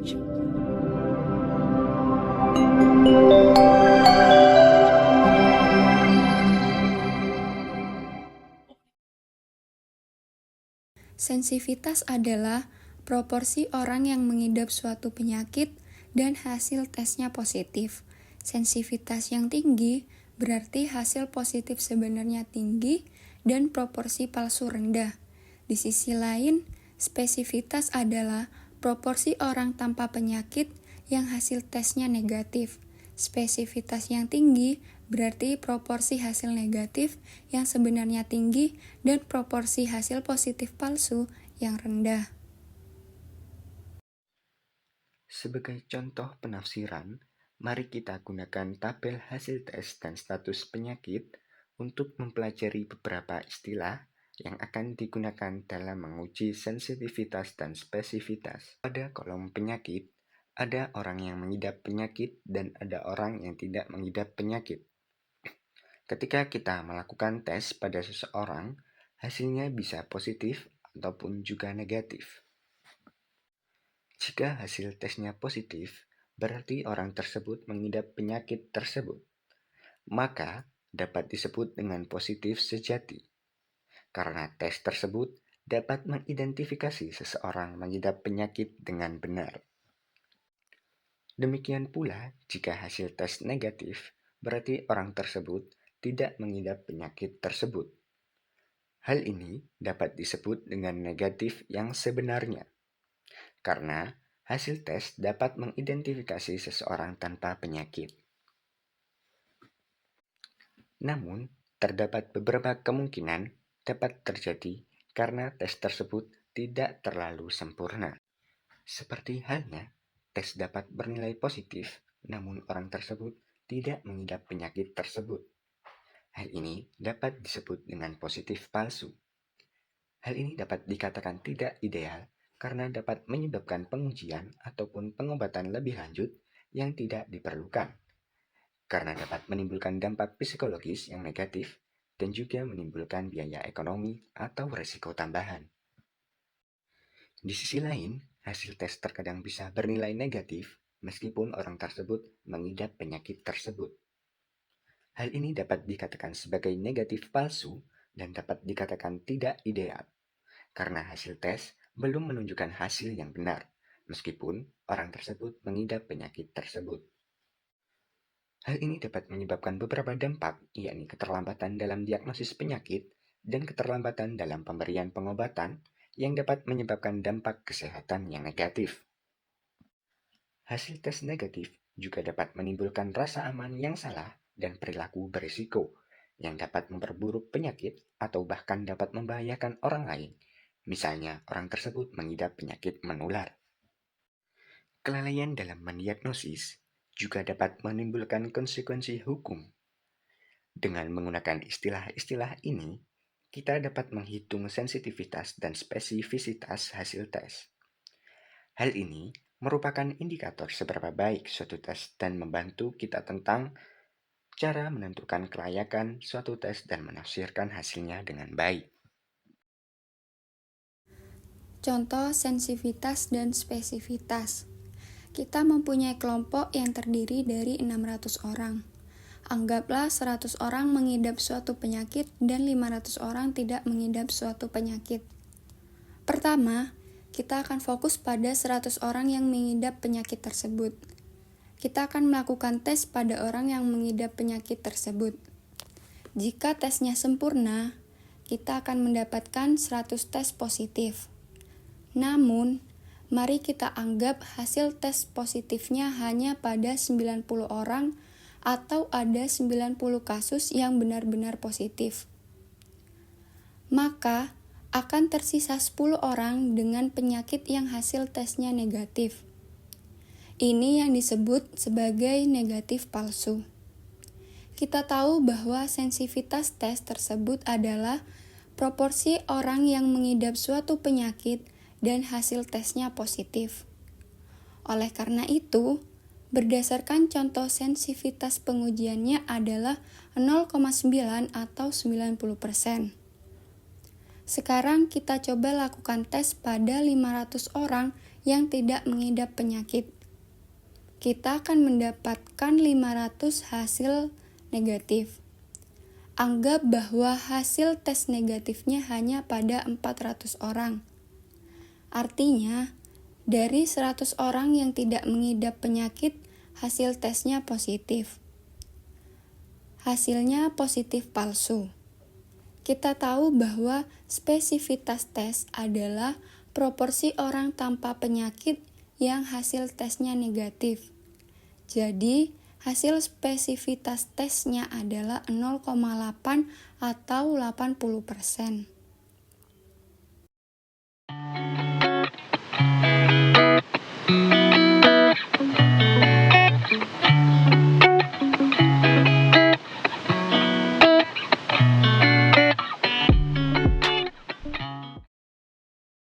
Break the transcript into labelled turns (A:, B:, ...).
A: knowledge.
B: Sensitivitas adalah proporsi orang yang mengidap suatu penyakit dan hasil tesnya positif. Sensitivitas yang tinggi berarti hasil positif sebenarnya tinggi dan proporsi palsu rendah. Di sisi lain, spesifitas adalah proporsi orang tanpa penyakit yang hasil tesnya negatif. Spesifitas yang tinggi berarti proporsi hasil negatif yang sebenarnya tinggi dan proporsi hasil positif palsu yang rendah.
C: Sebagai contoh penafsiran, mari kita gunakan tabel hasil tes dan status penyakit untuk mempelajari beberapa istilah yang akan digunakan dalam menguji sensitivitas dan spesifitas. Pada kolom penyakit, ada orang yang mengidap penyakit dan ada orang yang tidak mengidap penyakit. Ketika kita melakukan tes pada seseorang, hasilnya bisa positif ataupun juga negatif. Jika hasil tesnya positif, berarti orang tersebut mengidap penyakit tersebut. Maka dapat disebut dengan positif sejati. Karena tes tersebut dapat mengidentifikasi seseorang mengidap penyakit dengan benar. Demikian pula, jika hasil tes negatif, berarti orang tersebut tidak mengidap penyakit tersebut. Hal ini dapat disebut dengan negatif yang sebenarnya, karena hasil tes dapat mengidentifikasi seseorang tanpa penyakit. Namun, terdapat beberapa kemungkinan dapat terjadi karena tes tersebut tidak terlalu sempurna. Seperti halnya, tes dapat bernilai positif, namun orang tersebut tidak mengidap penyakit tersebut. Hal ini dapat disebut dengan positif palsu. Hal ini dapat dikatakan tidak ideal karena dapat menyebabkan pengujian ataupun pengobatan lebih lanjut yang tidak diperlukan, karena dapat menimbulkan dampak psikologis yang negatif dan juga menimbulkan biaya ekonomi atau resiko tambahan. Di sisi lain, hasil tes terkadang bisa bernilai negatif meskipun orang tersebut mengidap penyakit tersebut. Hal ini dapat dikatakan sebagai negatif palsu dan dapat dikatakan tidak ideal, karena hasil tes belum menunjukkan hasil yang benar, meskipun orang tersebut mengidap penyakit tersebut. Hal ini dapat menyebabkan beberapa dampak, yakni keterlambatan dalam diagnosis penyakit dan keterlambatan dalam pemberian pengobatan yang dapat menyebabkan dampak kesehatan yang negatif. Hasil tes negatif juga dapat menimbulkan rasa aman yang salah dan perilaku berisiko yang dapat memperburuk penyakit atau bahkan dapat membahayakan orang lain. Misalnya, orang tersebut mengidap penyakit menular. Kelalaian dalam mendiagnosis juga dapat menimbulkan konsekuensi hukum. Dengan menggunakan istilah-istilah ini, kita dapat menghitung sensitivitas dan spesifisitas hasil tes. Hal ini merupakan indikator seberapa baik suatu tes dan membantu kita tentang cara menentukan kelayakan suatu tes dan menafsirkan hasilnya dengan baik.
B: Contoh sensitivitas dan spesifitas. Kita mempunyai kelompok yang terdiri dari 600 orang. Anggaplah 100 orang mengidap suatu penyakit dan 500 orang tidak mengidap suatu penyakit. Pertama, kita akan fokus pada 100 orang yang mengidap penyakit tersebut. Kita akan melakukan tes pada orang yang mengidap penyakit tersebut. Jika tesnya sempurna, kita akan mendapatkan 100 tes positif. Namun, mari kita anggap hasil tes positifnya hanya pada 90 orang atau ada 90 kasus yang benar-benar positif. Maka, akan tersisa 10 orang dengan penyakit yang hasil tesnya negatif. Ini yang disebut sebagai negatif palsu. Kita tahu bahwa sensitivitas tes tersebut adalah proporsi orang yang mengidap suatu penyakit dan hasil tesnya positif. Oleh karena itu, berdasarkan contoh sensitivitas pengujiannya adalah 0,9 atau 90%. Sekarang kita coba lakukan tes pada 500 orang yang tidak mengidap penyakit. Kita akan mendapatkan 500 hasil negatif. Anggap bahwa hasil tes negatifnya hanya pada 400 orang. Artinya, dari 100 orang yang tidak mengidap penyakit, hasil tesnya positif. Hasilnya positif palsu. Kita tahu bahwa spesifitas tes adalah proporsi orang tanpa penyakit yang hasil tesnya negatif. Jadi, hasil spesifitas tesnya adalah 0,8 atau 80%.